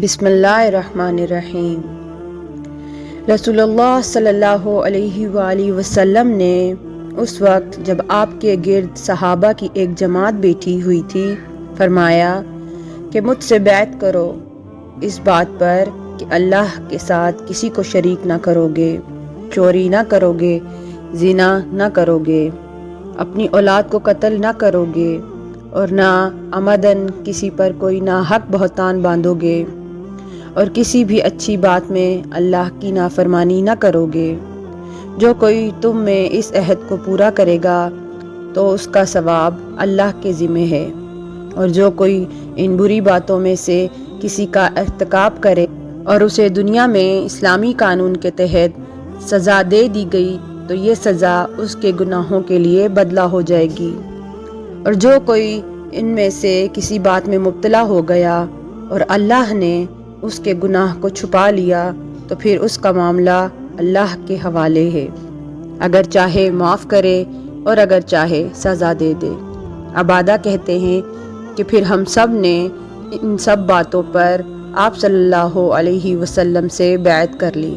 بسم اللہ الرحمن الرحیم۔ رسول اللہ صلی اللہ علیہ وآلہ وسلم نے اس وقت جب آپ کے گرد صحابہ کی ایک جماعت بیٹھی ہوئی تھی فرمایا کہ مجھ سے بیعت کرو اس بات پر کہ اللہ کے ساتھ کسی کو شریک نہ کرو گے، چوری نہ کرو گے، زنا نہ کرو گے، اپنی اولاد کو قتل نہ کرو گے اور نہ عمدن کسی پر کوئی ناحق بہتان باندھو گے اور کسی بھی اچھی بات میں اللہ کی نافرمانی نہ کرو گے۔ جو کوئی تم میں اس عہد کو پورا کرے گا تو اس کا ثواب اللہ کے ذمہ ہے، اور جو کوئی ان بری باتوں میں سے کسی کا ارتکاب کرے اور اسے دنیا میں اسلامی قانون کے تحت سزا دے دی گئی تو یہ سزا اس کے گناہوں کے لیے بدلہ ہو جائے گی، اور جو کوئی ان میں سے کسی بات میں مبتلا ہو گیا اور اللہ نے اس کے گناہ کو چھپا لیا تو پھر اس کا معاملہ اللہ کے حوالے ہے، اگر چاہے معاف کرے اور اگر چاہے سزا دے دے۔ عبادہ کہتے ہیں کہ پھر ہم سب نے ان سب باتوں پر آپ صلی اللہ علیہ وسلم سے بیعت کر لی۔